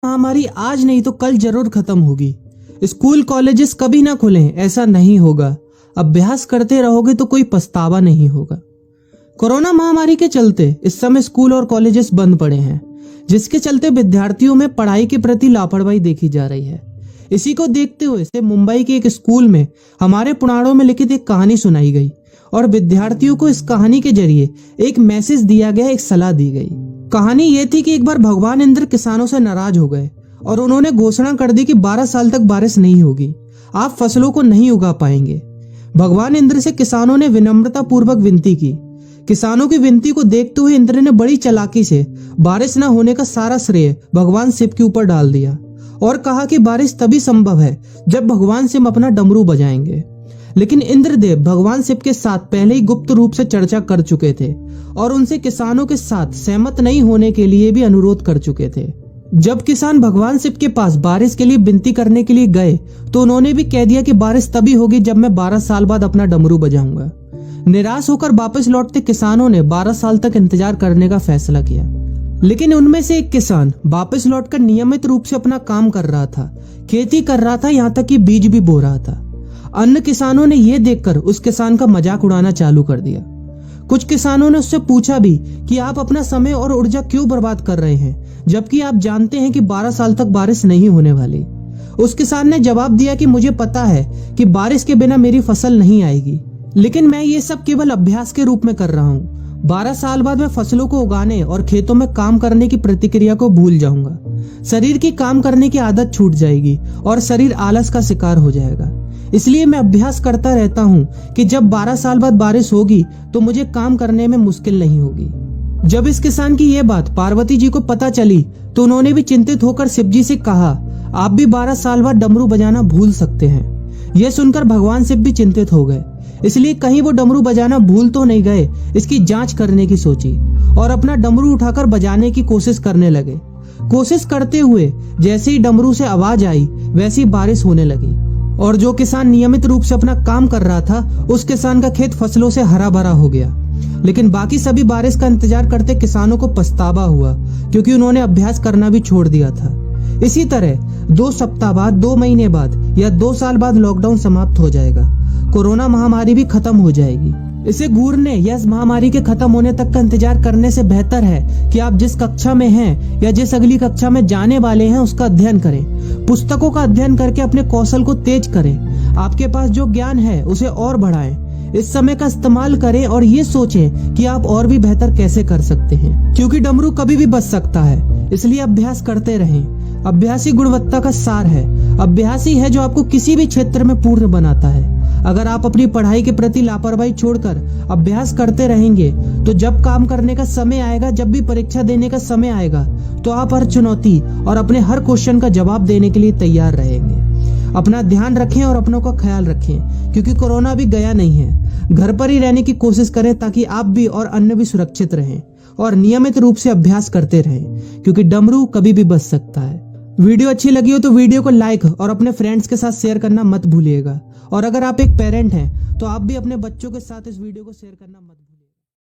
महामारी आज नहीं तो कल जरूर खत्म होगी। स्कूल कॉलेजेस कभी ना खुलें, ऐसा नहीं होगा। अभ्यास करते रहोगे तो कोई पछतावा नहीं होगा। कोरोना महामारी के चलते इस समय स्कूल और कॉलेजेस बंद पड़े हैं, जिसके चलते विद्यार्थियों में पढ़ाई के प्रति लापरवाही देखी जा रही है। इसी को देखते हुए मुंबई के एक स्कूल में हमारे पुराणों में लिखित एक कहानी सुनाई गई और विद्यार्थियों को इस कहानी के जरिए एक मैसेज दिया गया, एक सलाह दी गई। कहानी ये थी कि एक बार भगवान इंद्र किसानों से नाराज हो गए और उन्होंने घोषणा कर दी कि 12 साल तक बारिश नहीं होगी, आप फसलों को नहीं उगा पाएंगे। भगवान इंद्र से किसानों ने विनम्रता पूर्वक विनती की। किसानों की विनती को देखते हुए इंद्र ने बड़ी चालाकी से बारिश न होने का सारा श्रेय भगवान शिव के ऊपर डाल दिया और कहा कि बारिश तभी संभव है जब भगवान शिव अपना डमरू बजाएंगे। लेकिन इंद्रदेव भगवान शिव के साथ पहले ही गुप्त रूप से चर्चा कर चुके थे और उनसे किसानों के साथ सहमत नहीं होने के लिए भी अनुरोध कर चुके थे। जब किसान भगवान शिव के पास बारिश के लिए विनती करने के लिए गए तो उन्होंने भी कह दिया कि बारिश तभी होगी जब मैं 12 साल बाद अपना डमरू बजाऊंगा। निराश होकर वापस लौटते किसानों ने 12 साल तक इंतजार करने का फैसला किया। लेकिन उनमें से एक किसान वापस लौटकर नियमित रूप से अपना काम कर रहा था, खेती कर रहा था, यहाँ तक कि बीज भी बो रहा था। अन्य किसानों ने यह देखकर उस किसान का मजाक उड़ाना चालू कर दिया। कुछ किसानों ने उससे पूछा भी कि आप अपना समय और ऊर्जा क्यों बर्बाद कर रहे हैं, जबकि आप जानते हैं कि 12 साल तक बारिश नहीं होने वाली। उस किसान ने जवाब दिया कि मुझे पता है कि बारिश के बिना मेरी फसल नहीं आएगी, लेकिन मैं ये सब केवल अभ्यास के रूप में कर रहा हूँ। 12 साल बाद मैं फसलों को उगाने और खेतों में काम करने की प्रतिक्रिया को भूल जाऊंगा। शरीर की काम करने की आदत छूट जाएगी और शरीर आलस का शिकार हो जाएगा। इसलिए मैं अभ्यास करता रहता हूँ कि जब 12 साल बाद बारिश होगी तो मुझे काम करने में मुश्किल नहीं होगी। जब इस किसान की यह बात पार्वती जी को पता चली तो उन्होंने भी चिंतित होकर शिव जी से कहा, आप भी 12 साल बाद डमरू बजाना भूल सकते हैं। यह सुनकर भगवान शिव भी चिंतित हो गए, इसलिए कहीं वो डमरू बजाना भूल तो नहीं गए, इसकी जांच करने की सोची और अपना डमरू उठाकर बजाने की कोशिश करने लगे। कोशिश करते हुए जैसे ही डमरू से आवाज आई वैसी बारिश होने लगी और जो किसान नियमित रूप से अपना काम कर रहा था उस किसान का खेत फसलों से हरा भरा हो गया। लेकिन बाकी सभी बारिश का इंतजार करते किसानों को पछतावा हुआ, क्योंकि उन्होंने अभ्यास करना भी छोड़ दिया था। इसी तरह 2 सप्ताह बाद, 2 महीने बाद या 2 साल बाद लॉकडाउन समाप्त हो जाएगा। कोरोना महामारी भी खत्म हो जाएगी। इसे घूरने या इस महामारी के खत्म होने तक का इंतजार करने से बेहतर है कि आप जिस कक्षा में हैं या जिस अगली कक्षा में जाने वाले हैं उसका अध्ययन करें। पुस्तकों का अध्ययन करके अपने कौशल को तेज करें। आपके पास जो ज्ञान है उसे और बढ़ाएं। इस समय का इस्तेमाल करें और ये सोचें कि आप और भी बेहतर कैसे कर सकते हैं, क्योंकि डमरू कभी भी बच सकता है। इसलिए अभ्यास करते रहें। अभ्यास ही गुणवत्ता का सार है। अभ्यास ही है जो आपको किसी भी क्षेत्र में पूर्ण बनाता है। अगर आप अपनी पढ़ाई के प्रति लापरवाही छोड़कर अभ्यास करते रहेंगे तो जब काम करने का समय आएगा, जब भी परीक्षा देने का समय आएगा, तो आप हर चुनौती और अपने हर क्वेश्चन का जवाब देने के लिए तैयार रहेंगे। अपना ध्यान रखें और अपनों का ख्याल रखें, क्योंकि कोरोना भी गया नहीं है। घर पर ही रहने की कोशिश करें ताकि आप भी और अन्य भी सुरक्षित रहें और नियमित रूप से अभ्यास करते रहें, क्योंकि डमरू कभी भी बच सकता है। वीडियो अच्छी लगी हो तो वीडियो को लाइक और अपने फ्रेंड्स के साथ शेयर करना मत भूलिएगा। और अगर आप एक पेरेंट हैं तो आप भी अपने बच्चों के साथ इस वीडियो को शेयर करना मत भूलिएगा।